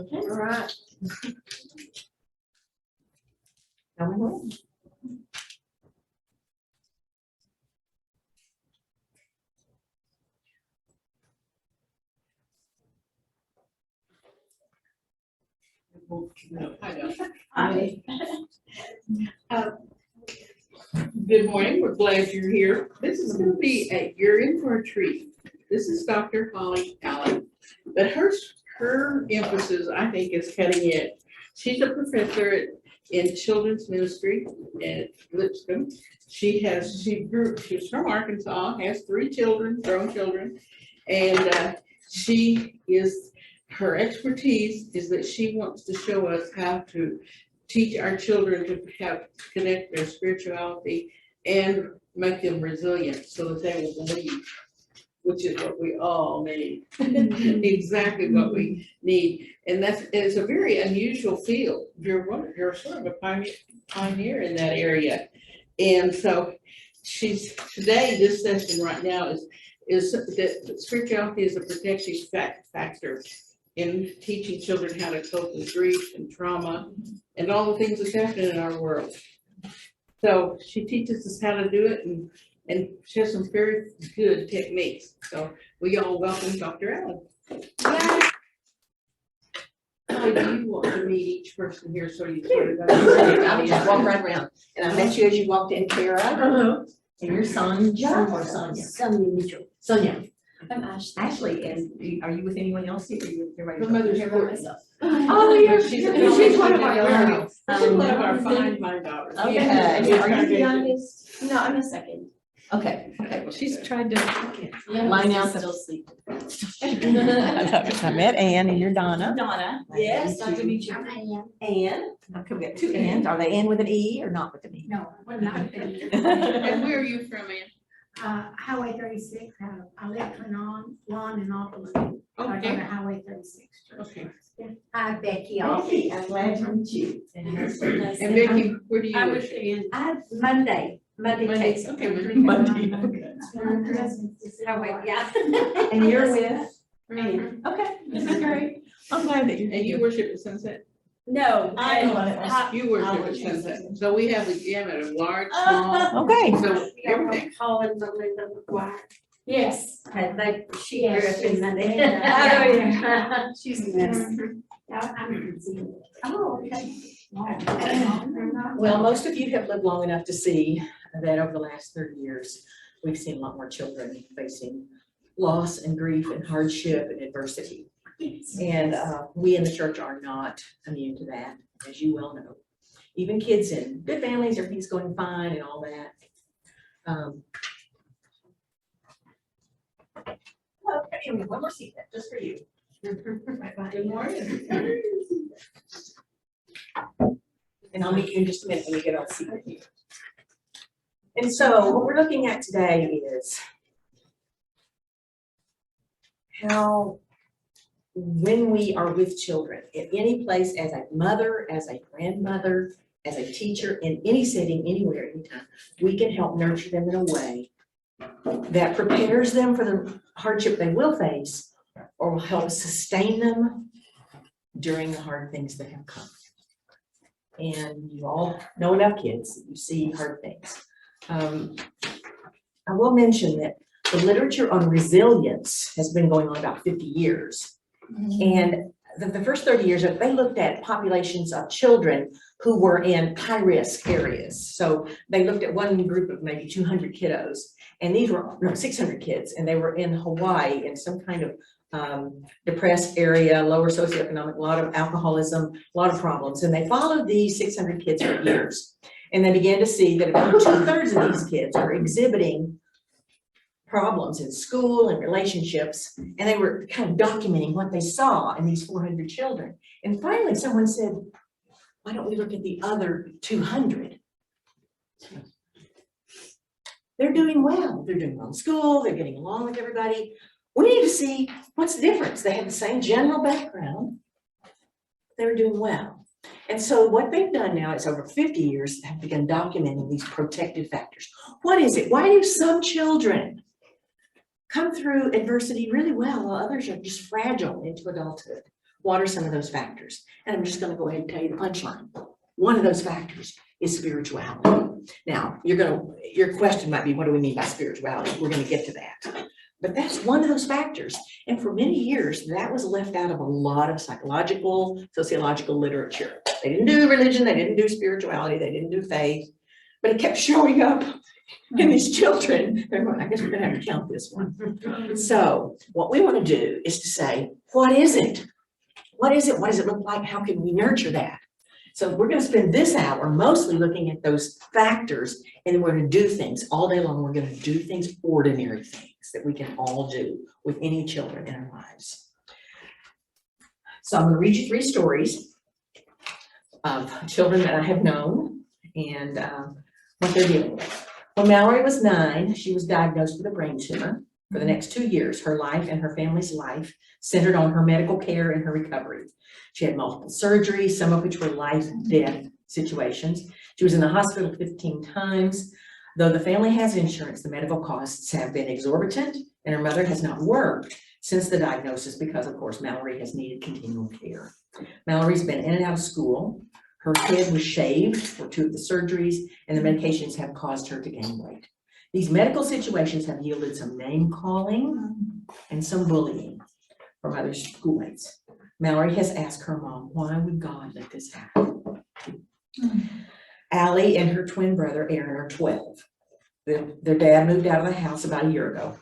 Okay. All right. Hi. Good morning, we're glad you're here. This is gonna be you're in for a treat. This is Dr. Holly Allen, but her emphasis, I think, is cutting edge. She's a professor in children's ministry at Lipscomb. She was from Arkansas, has 3 children, grown children, and her expertise is that she wants to show us how to teach our children to connect their spirituality and make them resilient so that they will believe, which is what we all need. Exactly what we need. And it's a very unusual field. You're sort of a pioneer in that area. And so today, this session right now is that spirituality is a protective factor in teaching children how to cope with grief and trauma and all the things that's happening in our world. So she teaches us how to do it, and she has some very good techniques. So we all welcome Dr. Allen. How do you want to meet each person here so you sort of I'll just walk right around. And I met you as you walked in, Kara, Uh-huh. and your son, John, or Sonia. Sonia. I'm Ashley. Ashley, and are you with anyone else here? Or you- Her everybody? mother's Here by myself. Oh, yeah, she's one of our girls. Um, She's one of our fine daughters. Okay, Yeah. are you the youngest? No, I'm a second. Okay, okay, well, she's tried to. Yeah, Line my out sister's the- still sleeping. I met Ann and you're Donna. Donna. Yes, Nice to meet you. Ann, okay, we got 2 Anns, are they Ann with an E or not with an E? No, we're not. And where are you from, Ann? Highway 36, I live in Lawn and Opelika. I go to Okay. Highway 36 church. Okay. Hi, Becky. Becky, I'm glad to meet you. And Becky, where do you live? Monday, Monday, okay, Monday. Highway, yeah. And you're with? Ann. Okay, this is great. I'm glad that you're. And you worship at Sunset? No. You worship at Sunset. So we have a gamut of large, small, Okay. so everything. Calling Belinda McGuire. Yes. She grew up in Monday. Oh, yeah. She's the best. Oh, okay. Well, most of you have lived long enough to see that over the last 30 years, we've seen a lot more children facing loss and grief and hardship and adversity. And we in the church are not immune to that, as you well know. Even kids in good families, everything's going fine and all that. Okay, one more seat just for you. Good morning. And I'll meet you in just a minute when you get all seated here. And so what we're looking at today is how, when we are with children, in any place, as a mother, as a grandmother, as a teacher, in any setting, anywhere, anytime, we can help nurture them in a way that prepares them for the hardship they will face, or will help sustain them during the hard things that have come. And you all know enough kids, you see hard things. I will mention that the literature on resilience has been going on about 50 years. And the first 30 years, they looked at populations of children who were in high-risk areas. So they looked at one group of maybe 200 kiddos, and these were, no, 600 kids, and they were in Hawaii in some kind of depressed area, lower socioeconomic, a lot of alcoholism, a lot of problems. And they followed these 600 kids for years. And they began to see that about 2/3 of these kids were exhibiting problems in school and relationships. And they were kind of documenting what they saw in these 400 children. And finally, someone said, why don't we look at the other 200? They're doing well. They're doing well in school. They're getting along with everybody. We need to see what's the difference. They have the same general background. They're doing well. And so what they've done now is over 50 years have begun documenting these protective factors. What is it? Why do some children come through adversity really well while others are just fragile into adulthood? What are some of those factors? And I'm just gonna go ahead and tell you the punchline. One of those factors is spirituality. Now, your question might be, what do we mean by spirituality? We're gonna get to that. But that's one of those factors. And for many years, that was left out of a lot of psychological, sociological literature. They didn't do religion, they didn't do spirituality, they didn't do faith, but it kept showing up in these children. I guess we're gonna have to count this one. So what we want to do is to say, what is it? What is it? What does it look like? How can we nurture that? So we're going to spend this hour mostly looking at those factors, and then we're going to do things all day long. We're going to do things, ordinary things that we can all do with any children in our lives. So I'm going to read you 3 stories of children that I have known and what they're dealing with. When Mallory was 9, she was diagnosed with a brain tumor. For the next 2 years, her life and her family's life centered on her medical care and her recovery. She had multiple surgeries, some of which were life-death situations. She was in the hospital 15 times. Though the family has insurance, the medical costs have been exorbitant, and her mother has not worked since the diagnosis because, of course, Mallory has needed continual care. Mallory's been in and out of school. Her head was shaved for 2 of the surgeries, and the medications have caused her to gain weight. These medical situations have yielded some name-calling and some bullying from other schoolmates. Mallory has asked her mom, why would God let this happen? Allie and her twin brother, Aaron, are 12. Their dad moved out of the house about a year ago.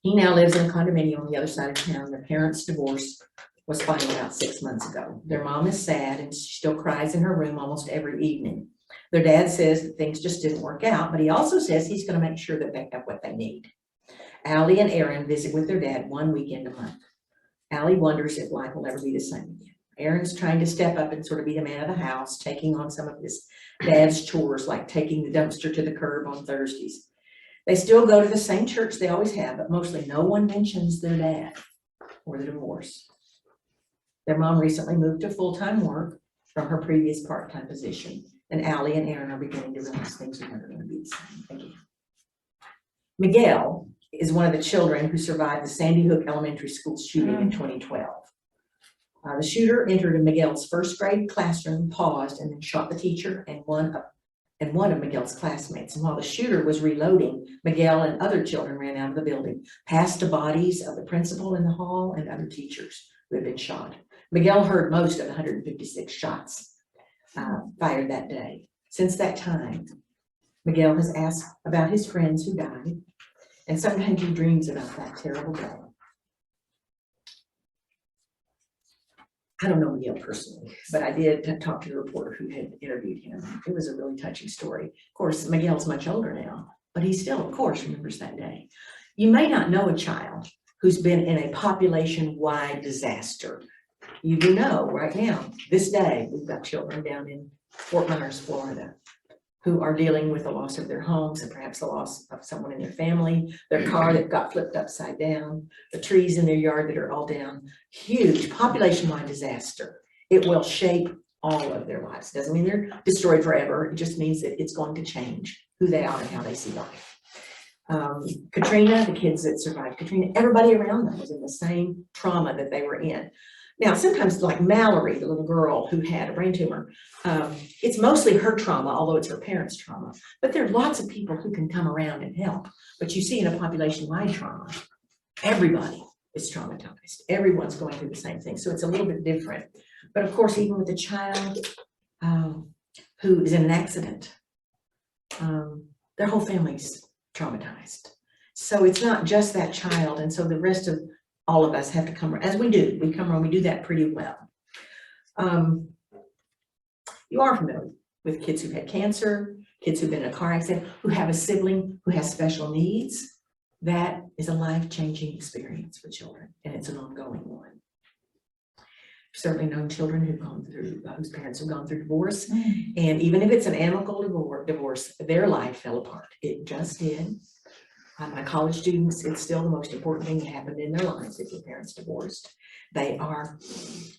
He now lives in a condominium on the other side of town. Their parents' divorce was final about 6 months ago. Their mom is sad and she still cries in her room almost every evening. Their dad says that things just didn't work out, but he also says he's going to make sure that they have what they need. Allie and Aaron visit with their dad 1 weekend a month. Allie wonders if life will ever be the same again. Aaron's trying to step up and sort of be the man of the house, taking on some of his dad's chores, like taking the dumpster to the curb on Thursdays. They still go to the same church they always have, but mostly no one mentions their dad or the divorce. Their mom recently moved to full-time work from her previous part-time position, and Allie and Aaron are beginning to realize things are never going to be the same again. Miguel is one of the children who survived the Sandy Hook Elementary School shooting in 2012. The shooter entered in Miguel's first grade classroom, paused, and then shot the teacher and one of Miguel's classmates. And while the shooter was reloading, Miguel and other children ran out of the building, past the bodies of the principal in the hall and other teachers who had been shot. Miguel heard most of the 156 shots fired that day. Since that time, Miguel has asked about his friends who died, and sometimes he dreams about that terrible day. I don't know Miguel personally, but I did talk to the reporter who had interviewed him. It was a really touching story. Of course, Miguel's much older now, but he still, of course, remembers that day. You may not know a child who's been in a population-wide disaster. You do know right now, this day, we've got children down in Fort Myers, Florida, who are dealing with the loss of their homes and perhaps the loss of someone in their family, their car that got flipped upside down, the trees in their yard that are all down. Huge population-wide disaster. It will shape all of their lives. Doesn't mean they're destroyed forever. It just means that it's going to change who they are and how they see life. Katrina, the kids that survived Katrina, everybody around them was in the same trauma that they were in. Now, sometimes like Mallory, the little girl who had a brain tumor, it's mostly her trauma, although it's her parents' trauma. But there are lots of people who can come around and help. But you see in a population-wide trauma, everybody is traumatized. Everyone's going through the same thing. So it's a little bit different. But of course, even with a child who is in an accident, their whole family's traumatized. So it's not just that child. And so the rest of all of us have to come, as we do, we come around, we do that pretty well. You are familiar with kids who've had cancer, kids who've been in a car accident, who have a sibling who has special needs. That is a life-changing experience for children, and it's an ongoing one. I've certainly known children who've gone through, whose parents have gone through divorce, and even if it's an amicable divorce, their life fell apart. It just did. My college students, it's still the most important thing that happened in their lives if their parents divorced. They are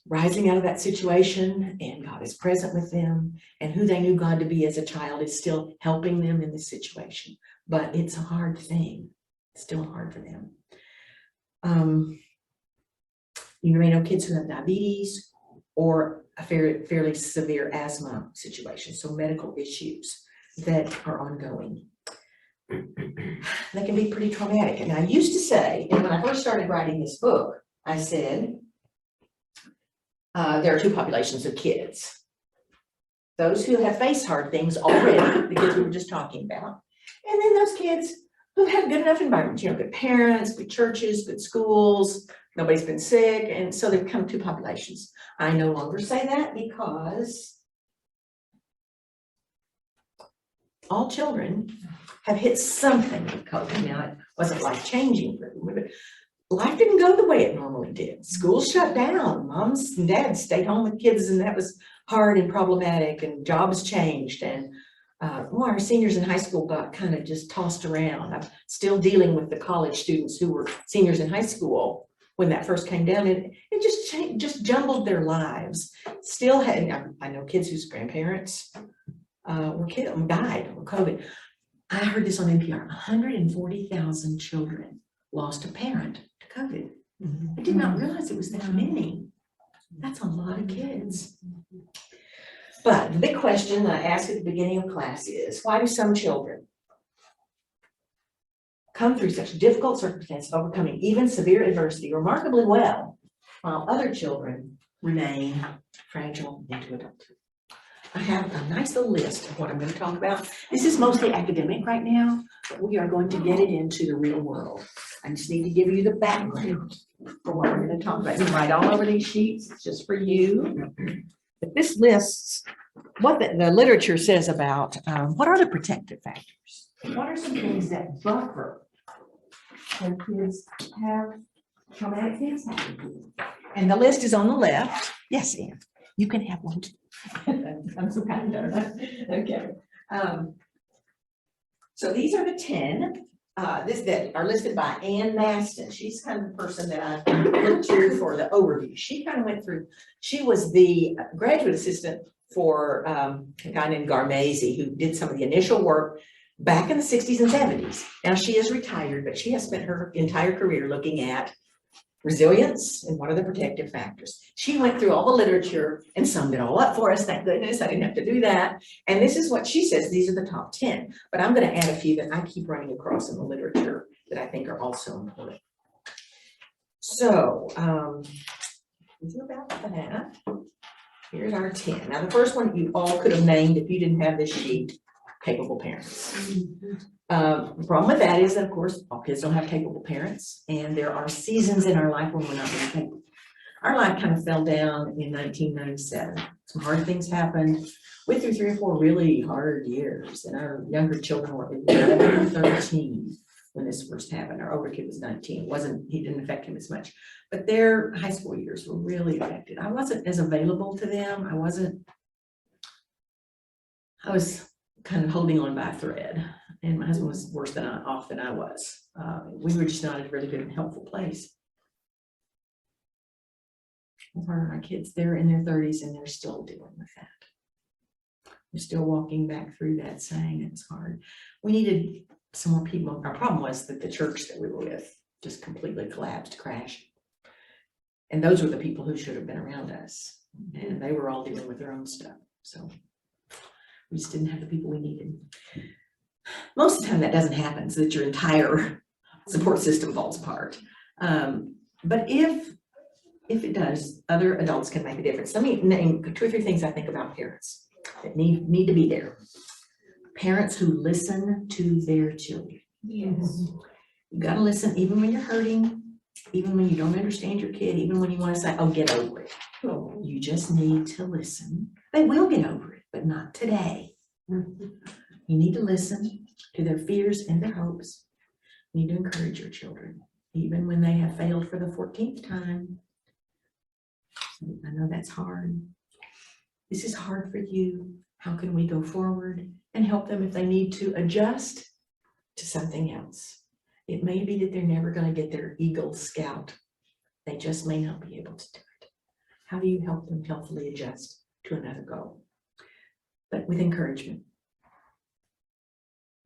rising out of that situation, and God is present with them, and who they knew God to be as a child is still helping them in this situation. But it's a hard thing. It's still hard for them. You may know kids who have diabetes or a fairly severe asthma situation, so medical issues that are ongoing. They can be pretty traumatic. And I used to say, and when I first started writing this book, I said, there are two populations of kids. Those who have faced hard things already, the kids we were just talking about, and then those kids who have good enough environments, good parents, good churches, good schools, nobody's been sick, and so there become two populations. I no longer say that because all children have hit something with COVID. Now, it wasn't life-changing for them, but life didn't go the way it normally did. Schools shut down, moms and dads stayed home with kids, and that was hard and problematic, and jobs changed, and our seniors in high school got kind of just tossed around. I'm still dealing with the college students who were seniors in high school when that first came down, and it just changed, just jumbled their lives. Still had, I know kids whose grandparents died of COVID. I heard this on NPR, 140,000 children lost a parent to COVID. I did not realize it was that many. That's a lot of kids. But the big question that I ask at the beginning of class is, why do some children come through such difficult circumstances, overcoming even severe adversity remarkably well, while other children remain fragile into adulthood? I have a nice little list of what I'm going to talk about. This is mostly academic right now, but we are going to get it into the real world. I just need to give you the background for what we're going to talk about. You write all over these sheets, it's just for you. But this lists what the literature says about what are the protective factors. What are some things that buffer when kids have traumatic things happen to them? And the list is on the left. Yes, Ann, you can have one too. I'm so kind of okay. So these are the 10 that are listed by Ann Maston. She's kind of the person that I looked to for the overview. She kind of went through, she was the graduate assistant for a guy named Garmese, who did some of the initial work back in the 60s and 70s. Now she is retired, but she has spent her entire career looking at resilience and what are the protective factors. She went through all the literature and summed it all up for us, thank goodness. I didn't have to do that. And this is what she says, these are the top 10, but I'm going to add a few that I keep running across in the literature that I think are also important. So, about that. Here's our 10. Now, the first one you all could have named if you didn't have this sheet, capable parents. The problem with that is that, of course, all kids don't have capable parents, and there are seasons in our life when we're not really capable. Our life kind of fell down in 1997. Some hard things happened. We went through 3 or 4 really hard years, and our younger children were 11 and 13 when this first happened. Our older kid was 19. He didn't affect him as much, but their high school years were really affected. I wasn't as available to them. I was kind of holding on by a thread, and my husband was worse off than I was. We were just not at a really good and helpful place. Our kids, they're in their 30s and they're still dealing with that. We're still walking back through that, saying it's hard. We needed some more people. Our problem was that the church that we were with just completely collapsed, crashed. And those were the people who should have been around us. And they were all dealing with their own stuff. So we just didn't have the people we needed. Most of the time that doesn't happen, so that your entire support system falls apart. But if it does, other adults can make a difference. Let me name 2 or 3 things I think about parents that need to be there. Parents who listen to their children. Yes. You gotta listen even when you're hurting, even when you don't understand your kid, even when you want to say, oh, get over it. You just need to listen. They will get over it, but not today. You need to listen to their fears and their hopes. You need to encourage your children, even when they have failed for the 14th time. I know that's hard. This is hard for you. How can we go forward and help them if they need to adjust to something else? It may be that they're never going to get their Eagle Scout. They just may not be able to do it. How do you help them healthily adjust to another goal? But with encouragement.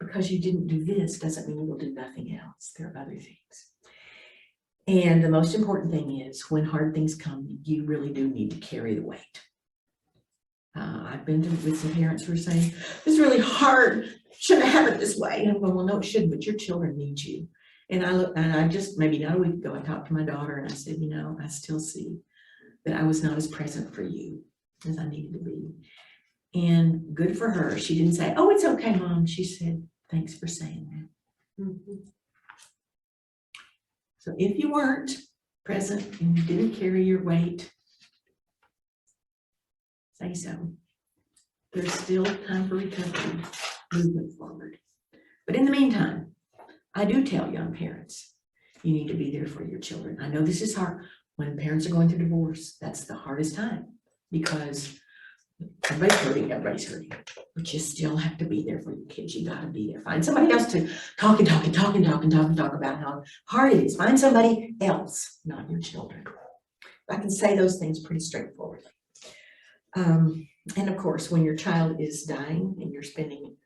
Because you didn't do this doesn't mean you will do nothing else. There are other things. And the most important thing is when hard things come, you really do need to carry the weight. I've been with some parents who are saying, this is really hard, shouldn't have it this way. And I'm going, well, no, it shouldn't, but your children need you. And I just, maybe not a week ago, I talked to my daughter and I said, you know, I still see that I was not as present for you as I needed to be. And good for her. She didn't say, oh, it's okay, Mom. She said, thanks for saying that. So if you weren't present and you didn't carry your weight, say so. There's still time for recovery, movement forward. But in the meantime, I do tell young parents, you need to be there for your children. I know this is hard. When parents are going through divorce, that's the hardest time because everybody's hurting, but you still have to be there for your kids. You gotta be there. Find somebody else to talk about how hard it is. Find somebody else, not your children. I can say those things pretty straightforwardly. And of course, when your child is dying and you're spending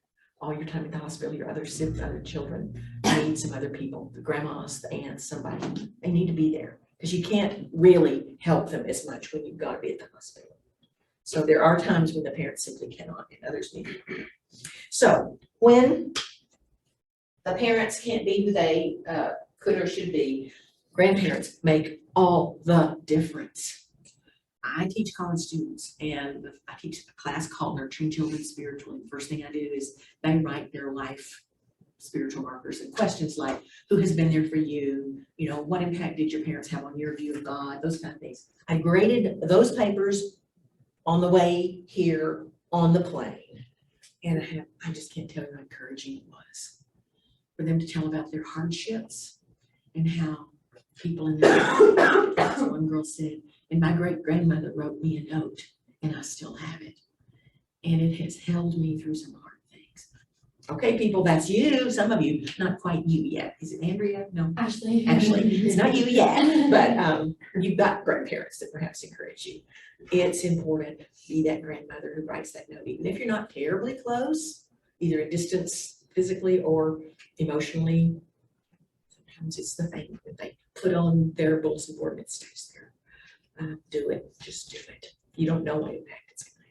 all your time at the hospital, your other children need some other people, the grandmas, the aunts, somebody, they need to be there because you can't really help them as much when you've got to be at the hospital. So there are times when the parents simply cannot and others need to be. So when the parents can't be who they could or should be, grandparents make all the difference. I teach college students and I teach a class called Nurturing Children Spiritually. First thing I do is they write their life spiritual markers and questions like, who has been there for you? You know, what impact did your parents have on your view of God? Those kind of things. I graded those papers on the way here on the plane. And I just can't tell you how encouraging it was for them to tell about their hardships and how people in their life, one girl said, and my great grandmother wrote me a note and I still have it. And it has held me through some hard things. Okay, people, that's you. Some of you, not quite you yet. Is it Andrea? No. Ashley. Ashley, it's not you yet, but you've got grandparents that perhaps encourage you. It's important to be that grandmother who writes that note, even if you're not terribly close, either at distance physically or emotionally. Sometimes it's the thing that they put on their bulletin board and it stays there. Do it, just do it. You don't know what impact it's going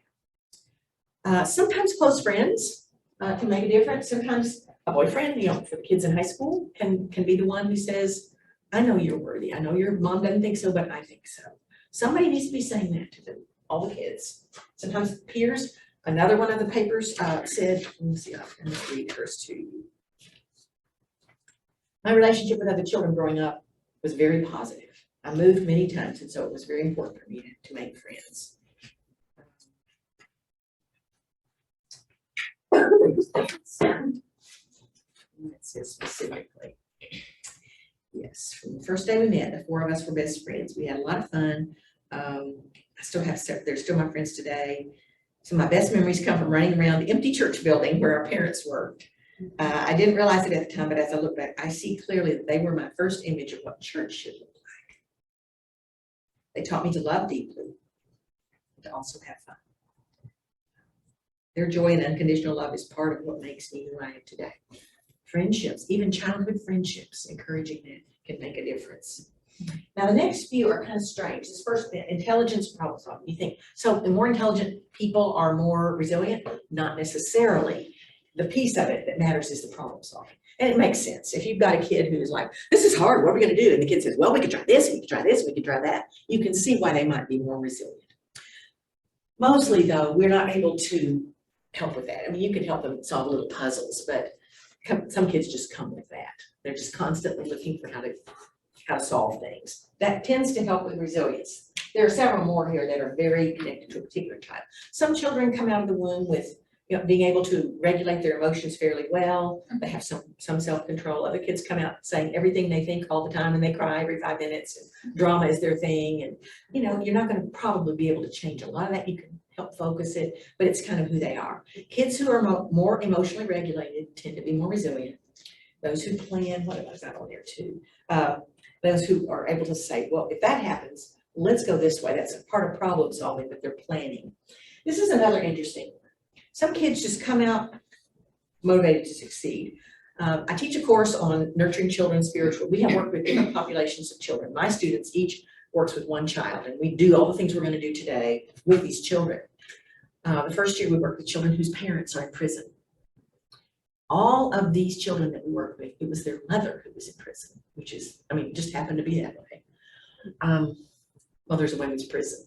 to have. Sometimes close friends can make a difference. Sometimes a boyfriend, you know, for the kids in high school can be the one who says, I know you're worthy. I know your mom doesn't think so, but I think so. Somebody needs to be saying that to them, all the kids. Sometimes peers. Another one of the papers said, let me see, I'm going to read hers to you. My relationship with other children growing up was very positive. I moved many times, and so it was very important for me to make friends. It says specifically. Yes, from the first day we met, the four of us were best friends. We had a lot of fun. I still have, they're still my friends today. So my best memories come from running around the empty church building where our parents worked. I didn't realize it at the time, but as I look back, I see clearly that they were my first image of what church should look like. They taught me to love deeply, but to also have fun. Their joy and unconditional love is part of what makes me who I am today. Friendships, even childhood friendships, encouraging that can make a difference. Now, the next few are kind of strange. This first bit, intelligence, problem solving. You think, so the more intelligent people are more resilient? Not necessarily. The piece of it that matters is the problem solving. And it makes sense. If you've got a kid who's like, this is hard, what are we going to do? And the kid says, well, we could try this, we could try this, we could try that. You can see why they might be more resilient. Mostly, though, we're not able to help with that. I mean, you can help them solve little puzzles, but some kids just come with that. They're just constantly looking for how to solve things. That tends to help with resilience. There are several more here that are very connected to a particular child. Some children come out of the womb with, you know, being able to regulate their emotions fairly well. They have some self-control. Other kids come out saying everything they think all the time and they cry every 5 minutes and drama is their thing. And, you know, you're not going to probably be able to change a lot of that. You can help focus it, but it's kind of who they are. Kids who are more emotionally regulated tend to be more resilient. Those who plan, what have I got on there too? Those who are able to say, well, if that happens, let's go this way. That's a part of problem solving, but they're planning. This is another interesting one. Some kids just come out motivated to succeed. I teach a course on nurturing children spiritual. We have worked with different populations of children. My students each works with one child, and we do all the things we're gonna do today with these children. The first year we worked with children whose parents are in prison. All of these children that we work with, it was their mother who was in prison, which is, I mean, it just happened to be that way. Well, there's a women's prison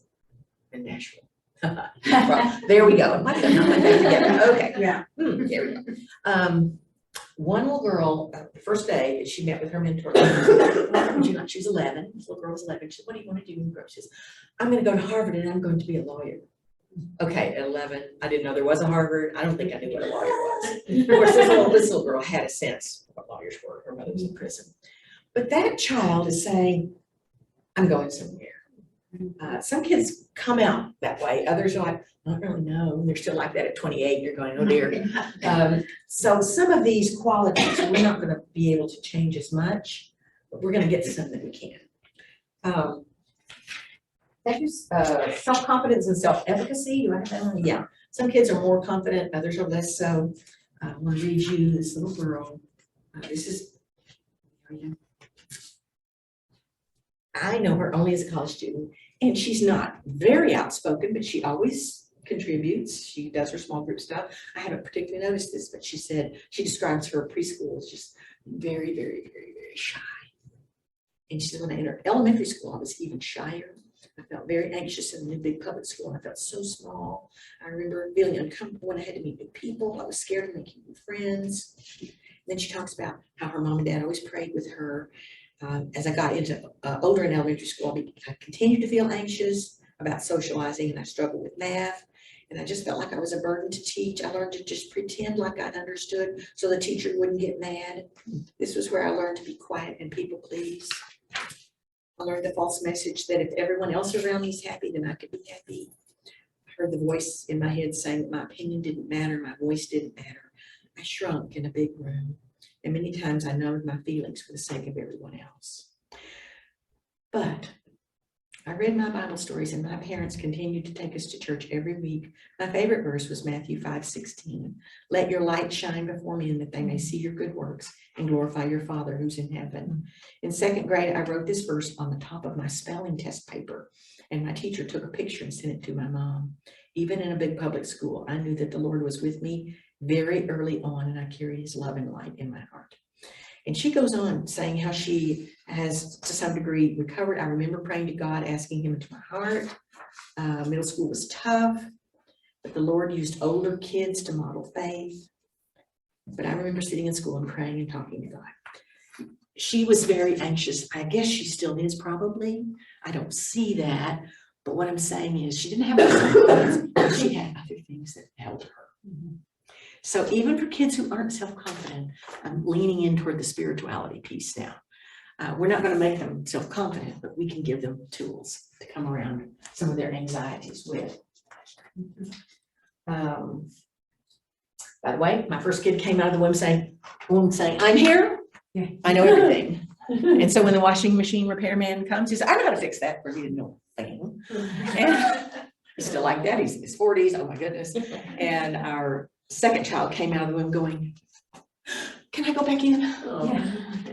in Nashville. Well, there we go. Why did I not put that together? Okay. Yeah. There we go. One little girl, the first day, she met with her mentor. She was 11, this little girl was 11. She said, what do you want to do when you grow up? She says, I'm going to go to Harvard and I'm going to be a lawyer. Okay, at 11, I didn't know there was a Harvard. I don't think I knew what a lawyer was. Of course, this little girl had a sense of what lawyers were. Her mother was in prison. But that child is saying, I'm going somewhere. Some kids come out that way. Others are like, I don't really know. They're still like that at 28. You're going, oh dear. So some of these qualities, we're not going to be able to change as much, but we're going to get some that we can. Self-confidence and self-efficacy. Do I have that one? Yeah. Some kids are more confident, others are less so. I'm going to read you this little girl. This is, I know her only as a college student, and she's not very outspoken, but she always contributes. She does her small group stuff. I haven't particularly noticed this, but she said she describes her preschool as just very, very, very, very shy. And she said when I entered elementary school, I was even shyer. I felt very anxious in the big public school. And I felt so small. I remember feeling uncomfortable when I had to meet new people. I was scared of making new friends. Then she talks about how her mom and dad always prayed with her. As I got into older in elementary school, I continued to feel anxious about socializing, and I struggled with math. And I just felt like I was a burden to teach. I learned to just pretend like I understood so the teacher wouldn't get mad. This was where I learned to be quiet and people please. I learned the false message that if everyone else around me is happy, then I could be happy. I heard the voice in my head saying that my opinion didn't matter, my voice didn't matter. I shrunk in a big room, and many times I numbed my feelings for the sake of everyone else. But I read my Bible stories, and my parents continued to take us to church every week. My favorite verse was Matthew 5:16. Let your light shine before men that they may see your good works and glorify your Father who's in heaven. In second grade, I wrote this verse on the top of my spelling test paper, and my teacher took a picture and sent it to my mom. Even in a big public school, I knew that the Lord was with me very early on, and I carried his loving light in my heart. And she goes on saying how she has, to some degree, recovered. I remember praying to God, asking him into my heart. Middle school was tough, but the Lord used older kids to model faith. But I remember sitting in school and praying and talking to God. She was very anxious. I guess she still is probably. I don't see that. But what I'm saying is she didn't have those, she had other things that held her. So even for kids who aren't self-confident, I'm leaning in toward the spirituality piece now. We're not going to make them self-confident, but we can give them tools to come around some of their anxieties with. By the way, my first kid came out of the womb saying, I'm here, I know everything. And so when the washing machine repairman comes, he says, I know how to fix that, for he didn't know a thing. And he's still like that, he's in his 40s, oh my goodness. And our second child came out of the womb going, can I go back in?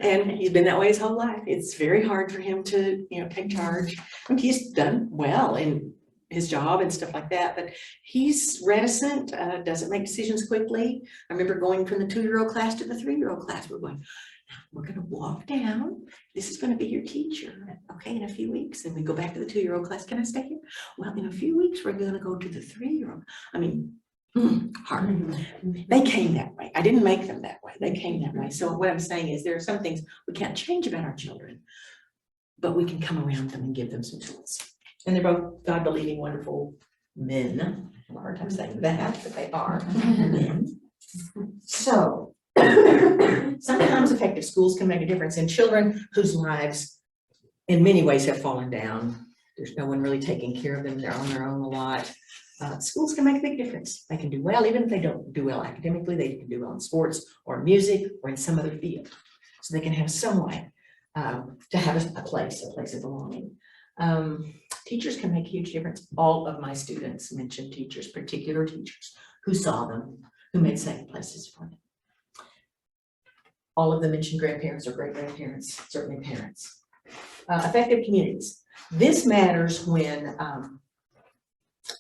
And he's been that way his whole life. It's very hard for him to, take charge. I mean, he's done well in his job and stuff like that, but he's reticent, doesn't make decisions quickly. I remember going from the 2-year-old class to the 3-year-old class. We're going, we're going to walk down. This is going to be your teacher. Okay, in a few weeks. And we go back to the 2-year-old class. Can I stay here? Well, in a few weeks, we're going to go to the 3-year-old. I mean, hard. They came that way. I didn't make them that way. They came that way. So what I'm saying is there are some things we can't change about our children, but we can come around them and give them some tools. And they're both God-believing, wonderful men. I have a hard time saying that, but they are men. So sometimes effective schools can make a difference in children whose lives in many ways have fallen down. There's no one really taking care of them. They're on their own a lot. Schools can make a big difference. They can do well, even if they don't do well academically, they can do well in sports or music or in some other field. So they can have some way to have a place of belonging. Teachers can make a huge difference. All of my students mentioned teachers, particular teachers who saw them, who made safe places for them. all of them mentioned grandparents or great-grandparents, certainly parents. Effective communities. This matters when,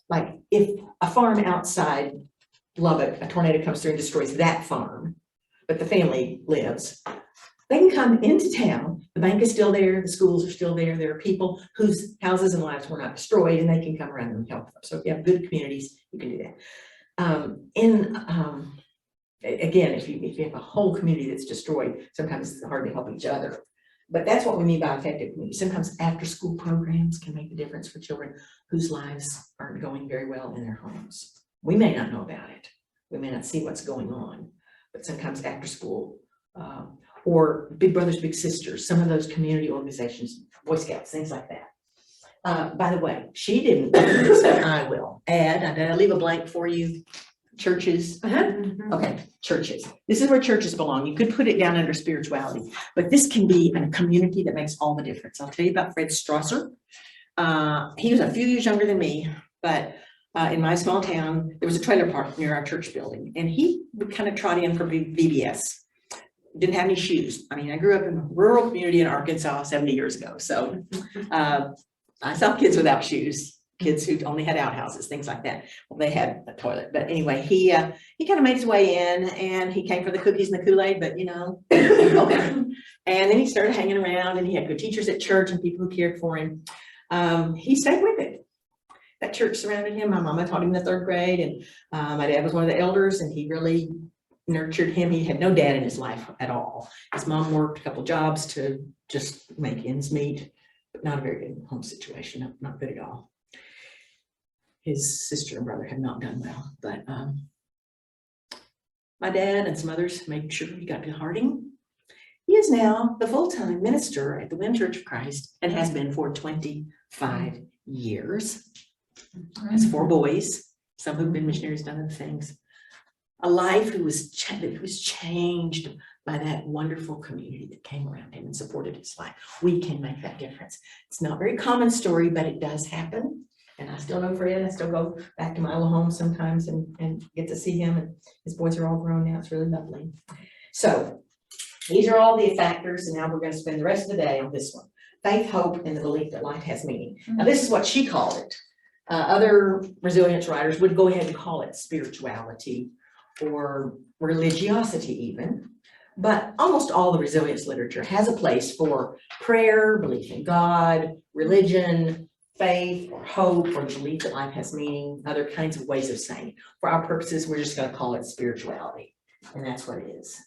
like, if a farm outside Lubbock, a tornado comes through and destroys that farm, but the family lives, they can come into town, the bank is still there, the schools are still there, there are people whose houses and lives were not destroyed, and they can come around and help them. So if you have good communities, you can do that. Again, if you have a whole community that's destroyed, sometimes it's hard to help each other. But that's what we mean by effective community. Sometimes after-school programs can make a difference for children whose lives aren't going very well in their homes. We may not know about it. We may not see what's going on, but sometimes after school, or Big Brothers Big Sisters, some of those community organizations, Boy Scouts, things like that. By the way, she didn't, so I will add, did I leave a blank for you? Churches. Okay, churches. This is where churches belong. You could put it down under spirituality, but this can be a community that makes all the difference. I'll tell you about Fred Strasser. He was a few years younger than me, but in my small town, there was a trailer park near our church building, and he would kind of trot in for VBS. Didn't have any shoes. I mean, I grew up in a rural community in Arkansas 70 years ago, so I saw kids without shoes. Kids who only had outhouses, things like that. Well, they had a toilet, but anyway, he kind of made his way in, and he came for the cookies and the Kool-Aid, but you know, okay. And then he started hanging around, and he had good teachers at church and people who cared for him. He stayed with it. That church surrounded him. My mama taught him the 3rd grade, and my dad was one of the elders, and he really nurtured him. He had no dad in his life at all. His mom worked a couple jobs to just make ends meet, but not a very good home situation, not good at all. His sister and brother had not done well, but my dad and some others made sure he got to Harding. He is now the full-time minister at the Wind Church of Christ and has been for 25 years. Has 4 boys, some who've been missionaries, done other things. A life that was changed by that wonderful community that came around him and supported his life. We can make that difference. It's not a very common story, but it does happen. And I still know Fred. I still go back to my old home sometimes and get to see him. And his boys are all grown now. It's really lovely. So these are all the factors. And now we're going to spend the rest of the day on this one. Faith, hope, and the belief that life has meaning. Now, this is what she called it. Other resilience writers would go ahead and call it spirituality or religiosity even. But almost all the resilience literature has a place for prayer, belief in God, religion, faith or hope or the belief that life has meaning, other kinds of ways of saying it. For our purposes, we're just going to call it spirituality. And that's what it is.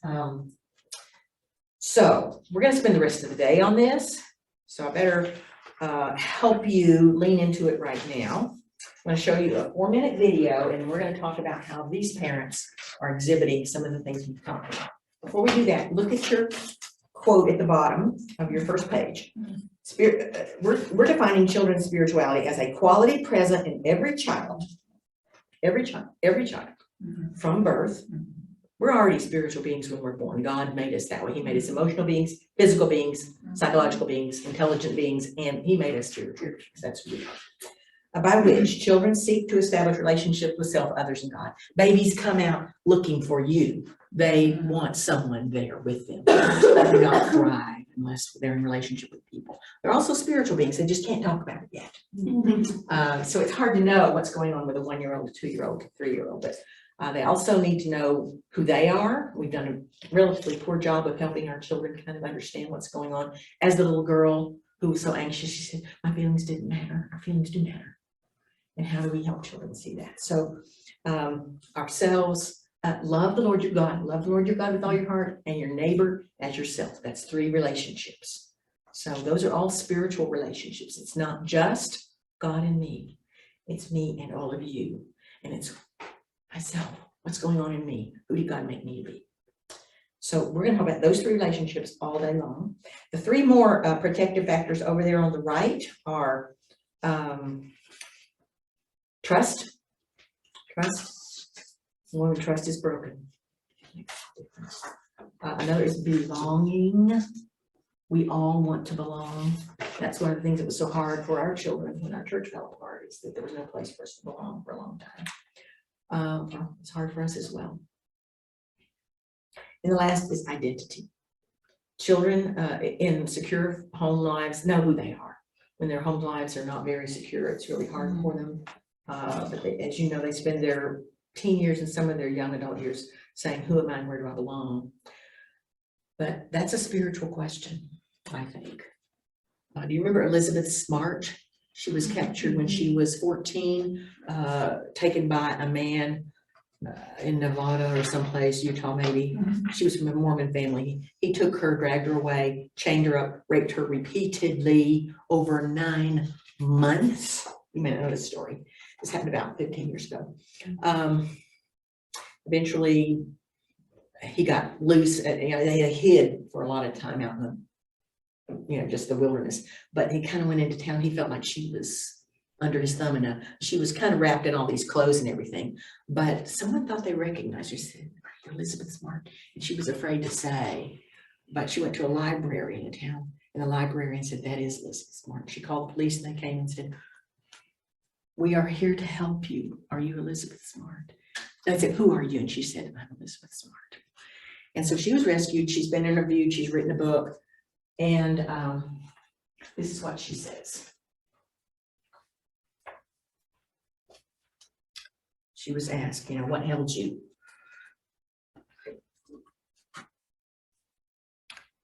So we're going to spend the rest of the day on this. So I better help you lean into it right now. I'm going to show you a 4-minute video, and we're going to talk about how these parents are exhibiting some of the things we've talked about. Before we do that, look at your quote at the bottom of your first page. We're defining children's spirituality as a quality present in every child, from birth. We're already spiritual beings when we're born. God made us that way. He made us emotional beings, physical beings, psychological beings, intelligent beings, and he made us spiritual beings. That's who we are. By which children seek to establish relationships with self, others, and God. Babies come out looking for you. They want someone there with them. They do not thrive unless they're in relationship with people. They're also spiritual beings. They just can't talk about it yet. So it's hard to know what's going on with a 1-year-old, a 2-year-old, a 3-year-old. But they also need to know who they are. We've done a relatively poor job of helping our children kind of understand what's going on. As the little girl who was so anxious, she said, my feelings didn't matter. Our feelings do matter. And how do we help children see that? So ourselves, love the Lord your God. Love the Lord your God with all your heart, and your neighbor as yourself. That's 3 relationships. So those are all spiritual relationships. It's not just God and me. It's me and all of you. And it's myself. What's going on in me? Who did God make me to be? So we're going to talk about those 3 relationships all day long. The 3 more protective factors over there on the right are trust. When trust is broken. Another is belonging. We all want to belong. That's one of the things that was so hard for our children when our church fell apart, is that there was no place for us to belong for a long time. It's hard for us as well. And the last is identity. children in secure home lives know who they are. When their home lives are not very secure, it's really hard for them. But they, as you know, they spend their teen years and some of their young adult years saying, who am I and where do I belong? But that's a spiritual question, I think. Do you remember Elizabeth Smart? She was captured when she was 14, taken by a man in Nevada or someplace, Utah maybe. She was from a Mormon family. He took her, dragged her away, chained her up, raped her repeatedly over 9 months. You may know this story. This happened about 15 years ago. Eventually, he got loose. They hid for a lot of time out in the, just the wilderness. But he kind of went into town. He felt like she was under his thumb, and she was kind of wrapped in all these clothes and everything. But someone thought they recognized her, said, "Are you Elizabeth Smart?" And she was afraid to say. But she went to a library in the town, and the librarian said, "That is Elizabeth Smart." She called the police, and they came and said, "We are here to help you. Are you Elizabeth Smart?" And I said, "Who are you?" And she said, "I'm Elizabeth Smart." And so she was rescued. She's been interviewed. She's written a book. And this is what she says. She was asked, what held you?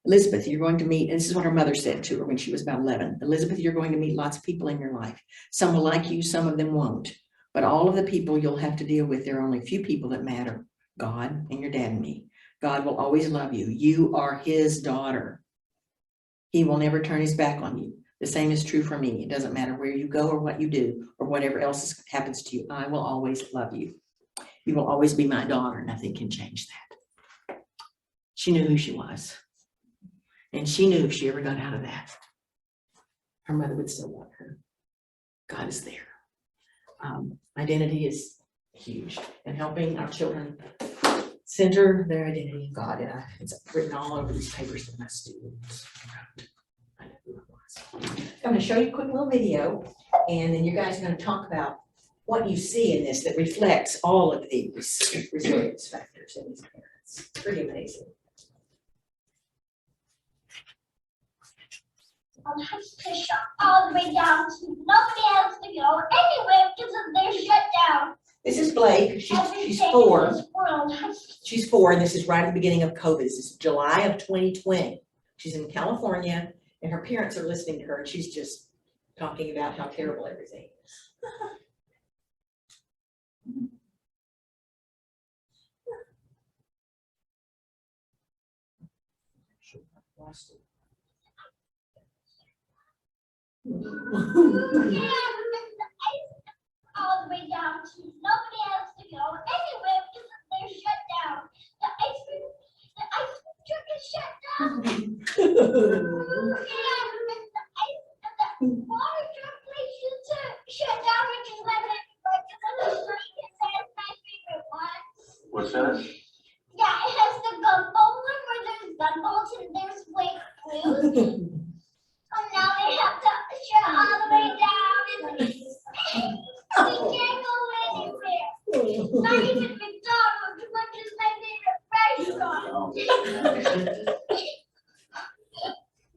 Elizabeth, you're going to meet, and this is what her mother said to her when she was about 11. Elizabeth, you're going to meet lots of people in your life. Some will like you, some of them won't. But all of the people you'll have to deal with, there are only a few people that matter. God and your dad and me. God will always love you. You are his daughter. He will never turn his back on you. The same is true for me. It doesn't matter where you go or what you do or whatever else happens to you. I will always love you. You will always be my daughter. Nothing can change that. She knew who she was. And she knew if she ever got out of that, her mother would still love her. God is there. Identity is huge, and helping our children center their identity in God. And it's written all over these papers that my students wrote. I know who it was. I'm going to show you a quick little video, and then you guys are going to talk about what you see in this that reflects all of these resilience factors in these parents. It's pretty amazing. I'll have to shut all the way down so nobody else to go anywhere because they're shut down. This is Blake. She's Everything in 4. this world has She's 4, and this is right at the beginning of COVID. This is July of 2020. She's in California, and her parents are listening to her, and she's just talking about how terrible everything is. all the way down to nobody else to go anywhere because they're shut down. The ice cream truck is shut down. And the water truck place is shut down, which is my favorite part because the street is my favorite one. What's that? Yeah, it has the gumball one where there's gumballs and there's like blues. And now they have to shut all the way down and we can't go anywhere. Not even McDonald's, which is my favorite restaurant.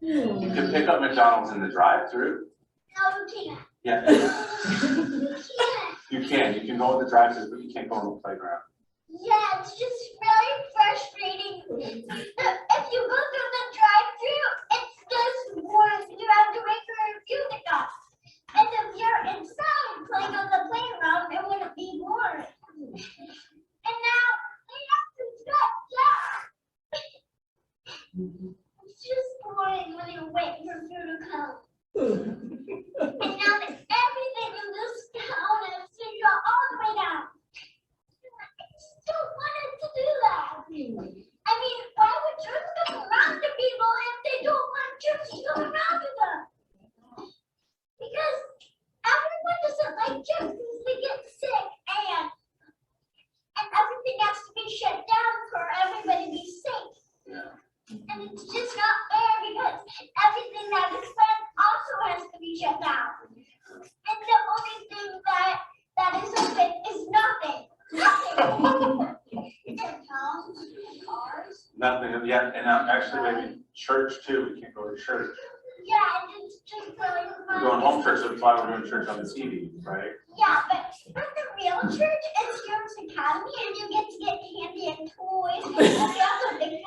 You can pick up McDonald's in the drive-through. No, you can't. Yeah, You can't. you can. You can go in the drive-through, but you can't go on the playground. Yeah, it's just really frustrating. If you go through the drive-through, it's just warm. You have to wait for a few to come. And if you're inside playing on the playground, it wouldn't be warm. And now they have to shut down. It's just boring when you're waiting for food to come. And now that everything in this town is shut all the way down. I don't want it to do that. I mean, why would church come around to people if they don't want church to come around to them? Because everyone doesn't like church because they Nothing yet, and actually maybe church too, we can't go to church. Yeah, it's just really We're fun. going home church, so that's why we're doing church on the TV, right? Yeah, but the real church is Jones Academy, and you get to get candy and toys. And we also big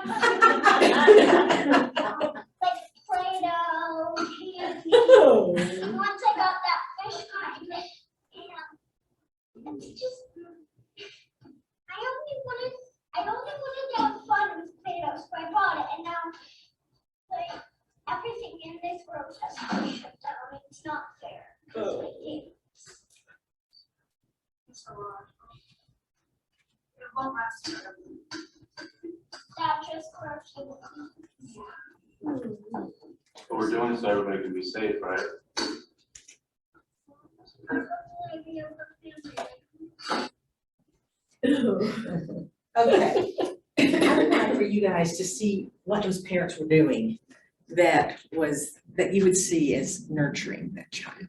like Play-Doh, candy. Once I got that fish kind, and it's just, I only wanted to have fun with Play-Doh, so I bought it, and now, like, everything in this world has to be shut down. It's not fair. 'Cause, like, that just hurts you. But we're doing so everybody can be safe, right? Okay. I would like for you guys to see what those parents were doing that you would see as nurturing that child.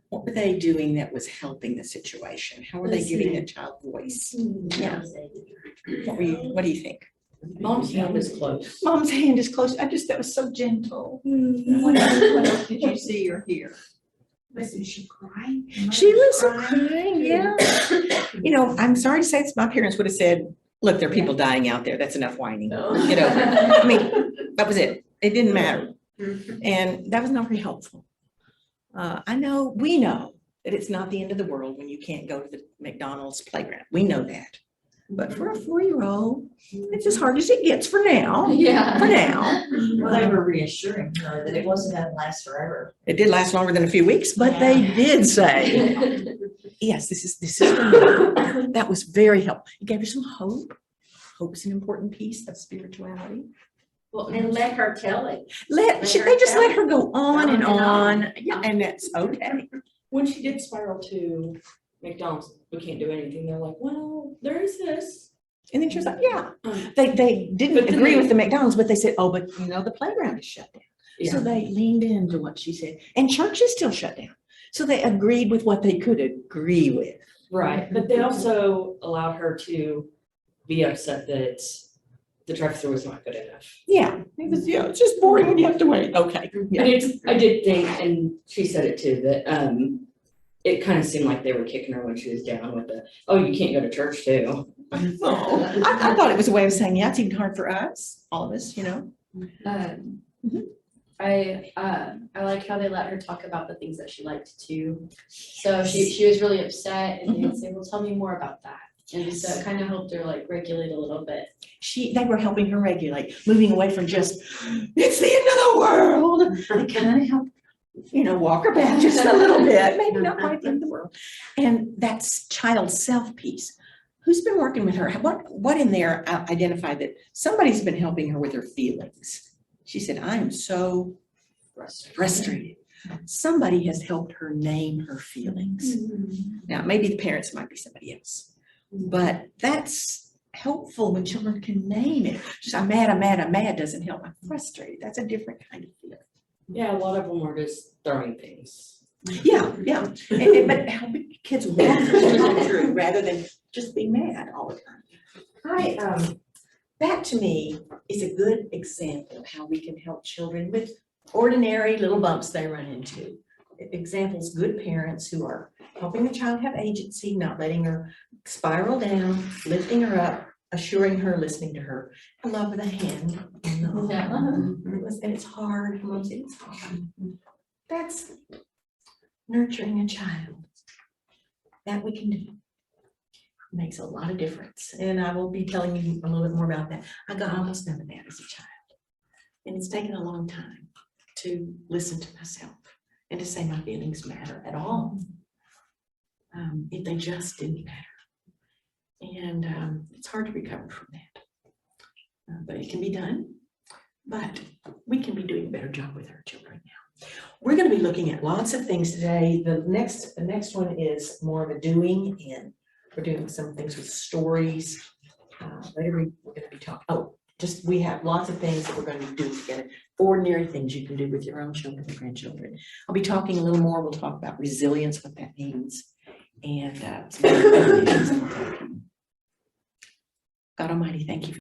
What were they doing that was helping the situation? How were they giving the child voice? Yeah. What do you think? Mom's hand is close. Mom's hand is close. That was so gentle. What else did you see or hear? Listen, she cried. She was crying, yeah. You know, I'm sorry to say this, my parents would have said, look, there are people dying out there. That's enough whining. Get over it. I mean, that was it. It didn't matter. And that was not very helpful. We know that it's not the end of the world when you can't go to the McDonald's playground. We know that. But for a 4-year-old, it's as hard as it gets for now. Yeah. For now. Well, they were reassuring her that it wasn't gonna last forever. It did last longer than a few weeks, but they did say, yes, this is for me. That was very helpful. It gave her some hope. Hope is an important piece of spirituality. Well, and let her tell it. They just let her go on and on. Yeah, and that's okay. When she did spiral to McDonald's, we can't do anything. They're like, well, there is this. And then she was like, yeah. Um, They didn't But then agree they- with the McDonald's, but they said, oh, but you know, the playground is shut down. So Yeah. they leaned into what she said. And church is still shut down. So they agreed with what they could agree with. Right, but they also allowed her to be upset that the drive-through was not good enough. Yeah, it's just boring when you have to wait. Okay. Yeah. And I did think, and she said it too, that it kind of seemed like they were kicking her when she was down with you can't go to church too. Oh, I thought it was a way of saying, yeah, it's even hard for us, all of us, you know? Mhm. I like how they let her talk about the things that she liked too. So she was really upset and they would say, well, tell me more about that. And so it kind of helped her like regulate a little bit. They were helping her regulate, moving away from just, it's the end of the world. They kind of helped, walk her back just a little bit, maybe not quite the end of the world. And that's child self piece. Who's been working with her? What in there identified that somebody's been helping her with her feelings? She said, I am so frustrated. Somebody has helped her name her feelings. Now, maybe the parents might be somebody else, but that's helpful when children can name it. Just I'm mad doesn't help. I'm frustrated. That's a different kind of feeling. Yeah, a lot of them are just throwing things. Yeah. But helping kids walk through rather than just be mad all the time. That to me is a good example of how we can help children with ordinary little bumps they run into. Examples, good parents who are helping the child have agency, not letting her spiral down, lifting her up, assuring her, listening to her. I love the hand. And it's hard. Mom said it's hard. That's nurturing a child. That we can do. Makes a lot of difference. And I will be telling you a little bit more about that. I got almost none of that as a child. And it's taken a long time to listen to myself and to say my feelings matter at all. If they just didn't matter. And it's hard to recover from that. But it can be done. But we can be doing a better job with our children now. We're going to be looking at lots of things today. The next one is more of a doing, and we're doing some things with stories. Later we're going to be talking, we have lots of things that we're going to do together. Ordinary things you can do with your own children and grandchildren. I'll be talking a little more. We'll talk about resilience, what that means. And some other things. God Almighty, thank you.